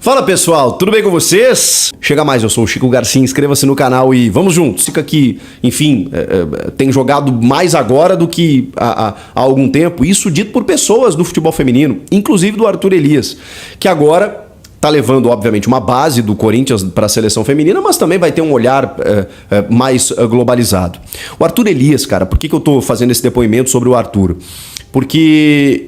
Fala pessoal, tudo bem com vocês? Chega mais, eu sou o Chico Garcia, inscreva-se no canal e vamos juntos. Fica aqui, enfim, tem jogado mais agora do que há algum tempo, isso dito por pessoas do futebol feminino, inclusive do Arthur Elias, que agora tá levando, obviamente, uma base do Corinthians para a seleção feminina, mas também vai ter um olhar mais globalizado. O Arthur Elias, cara, por que eu tô fazendo esse depoimento sobre o Arthur? Porque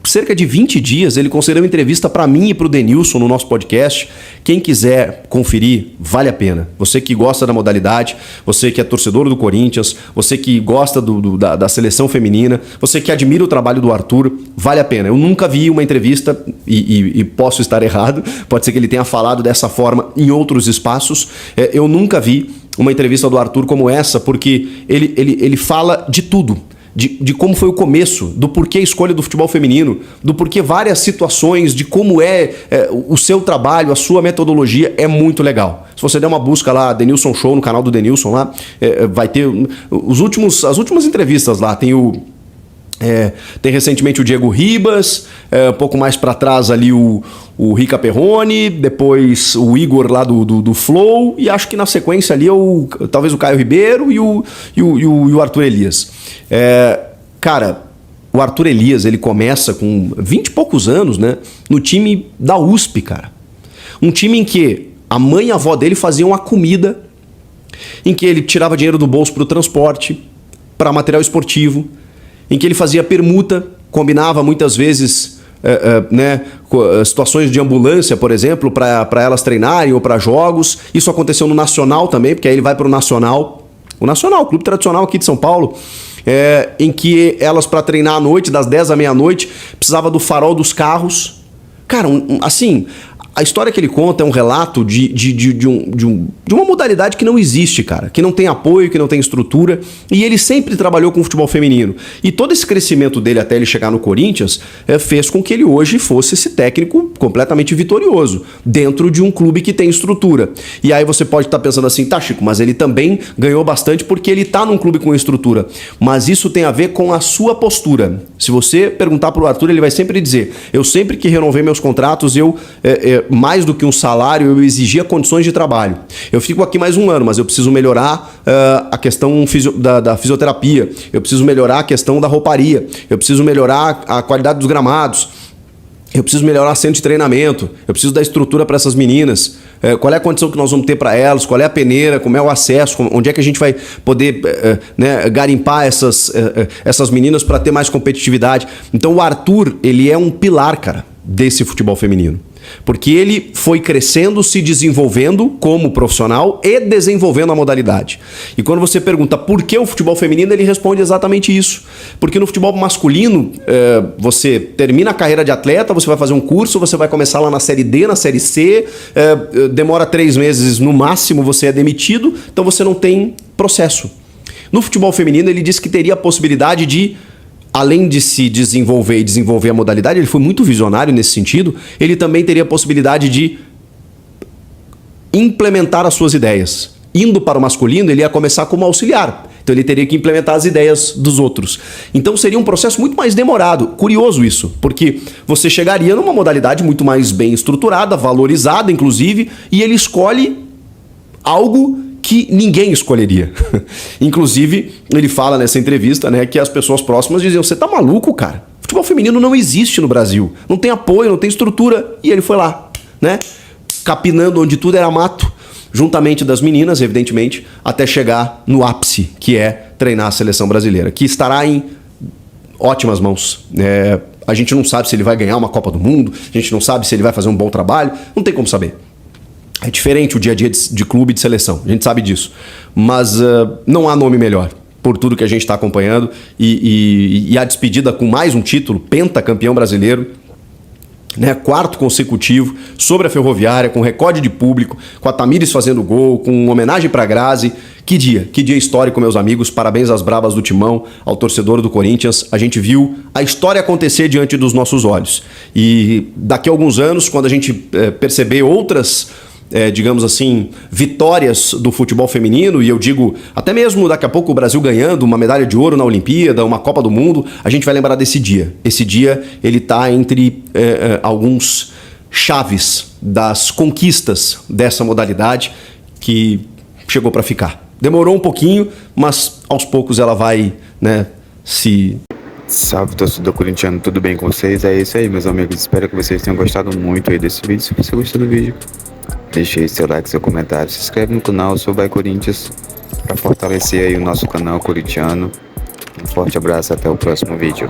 cerca de 20 dias ele concedeu uma entrevista para mim e para o Denilson no nosso podcast. Quem quiser conferir, vale a pena. Você que gosta da modalidade, você que é torcedor do Corinthians, você que gosta da seleção feminina, você que admira o trabalho do Arthur, vale a pena. Eu nunca vi uma entrevista, e posso estar errado, pode ser que ele tenha falado dessa forma em outros espaços, eu nunca vi uma entrevista do Arthur como essa, porque ele fala de tudo. De como foi o começo, do porquê a escolha do futebol feminino, do porquê várias situações, de como o seu trabalho, a sua metodologia, é muito legal. Se você der uma busca lá, Denilson Show, no canal do Denilson lá, vai ter as últimas entrevistas lá. Tem recentemente o Diego Ribas, um pouco mais para trás ali o Rica Perrone, depois o Igor lá do Flow, e acho que na sequência ali talvez o Caio Ribeiro e o Arthur Elias. Cara, o Arthur Elias, ele começa com 20 e poucos anos, né, no time da USP, cara. Um time em que a mãe e a avó dele faziam a comida, em que ele tirava dinheiro do bolso para o transporte, para material esportivo, em que ele fazia permuta, combinava muitas vezes situações de ambulância, por exemplo, para elas treinarem ou para jogos. Isso aconteceu no Nacional também, porque aí ele vai para o Nacional, o clube tradicional aqui de São Paulo, em que elas, para treinar à noite, das 10 à meia-noite, precisava do farol dos carros. Cara, assim, a história que ele conta é um relato de uma modalidade que não existe, cara. Que não tem apoio, que não tem estrutura. E ele sempre trabalhou com futebol feminino. E todo esse crescimento dele até ele chegar no Corinthians fez com que ele hoje fosse esse técnico completamente vitorioso, dentro de um clube que tem estrutura. E aí você pode estar pensando assim, tá, Chico, mas ele também ganhou bastante porque ele tá num clube com estrutura. Mas isso tem a ver com a sua postura. Se você perguntar pro Arthur, ele vai sempre dizer, eu sempre que renovei meus contratos, mais do que um salário, eu exigia condições de trabalho. Eu fico aqui mais um ano, mas eu preciso melhorar a questão da fisioterapia, eu preciso melhorar a questão da rouparia, eu preciso melhorar a qualidade dos gramados, eu preciso melhorar o centro de treinamento, eu preciso dar estrutura para essas meninas, qual é a condição que nós vamos ter para elas, qual é a peneira, como é o acesso, onde é que a gente vai poder garimpar essas meninas para ter mais competitividade. Então o Arthur, ele é um pilar, cara, desse futebol feminino. Porque ele foi crescendo, se desenvolvendo como profissional e desenvolvendo a modalidade. E quando você pergunta por que o futebol feminino, ele responde exatamente isso. Porque no futebol masculino, você termina a carreira de atleta, você vai fazer um curso, você vai começar lá na Série D, na Série C, demora 3 meses no máximo, você é demitido, então você não tem processo. No futebol feminino, ele disse que teria a possibilidade de, além de se desenvolver e desenvolver a modalidade, ele foi muito visionário nesse sentido, ele também teria a possibilidade de implementar as suas ideias. Indo para o masculino, ele ia começar como auxiliar. Então ele teria que implementar as ideias dos outros. Então seria um processo muito mais demorado. Curioso isso, porque você chegaria numa modalidade muito mais bem estruturada, valorizada, inclusive, e ele escolhe algo que ninguém escolheria. Inclusive, ele fala nessa entrevista, né, que as pessoas próximas diziam, você tá maluco, cara? Futebol feminino não existe no Brasil. Não tem apoio, não tem estrutura. E ele foi lá, né, capinando onde tudo era mato, juntamente das meninas, evidentemente, até chegar no ápice, que é treinar a seleção brasileira, que estará em ótimas mãos. A gente não sabe se ele vai ganhar uma Copa do Mundo, a gente não sabe se ele vai fazer um bom trabalho, não tem como saber. É diferente o dia a dia de clube e de seleção, a gente sabe disso. Mas não há nome melhor, por tudo que a gente está acompanhando. E a despedida com mais um título, pentacampeão brasileiro, né, 4º consecutivo, sobre a Ferroviária, com recorde de público, com a Tamires fazendo gol, com homenagem para a Grazi. Que dia histórico, meus amigos. Parabéns às bravas do Timão, ao torcedor do Corinthians. A gente viu a história acontecer diante dos nossos olhos. E daqui a alguns anos, quando a gente perceber outras digamos assim, vitórias do futebol feminino, e eu digo, até mesmo daqui a pouco o Brasil ganhando uma medalha de ouro na Olimpíada, uma Copa do Mundo, a gente vai lembrar desse dia. Esse dia, ele tá entre alguns chaves das conquistas dessa modalidade que chegou para ficar. Demorou um pouquinho, mas aos poucos ela vai, né, se... Salve, torcedor corintiano, tudo bem com vocês? É isso aí, meus amigos. Espero que vocês tenham gostado muito aí desse vídeo. Se você gostou do vídeo, deixe aí seu like, seu comentário. Se inscreve no canal, sou Vai Corinthians, para fortalecer aí o nosso canal corintiano. Um forte abraço, até o próximo vídeo.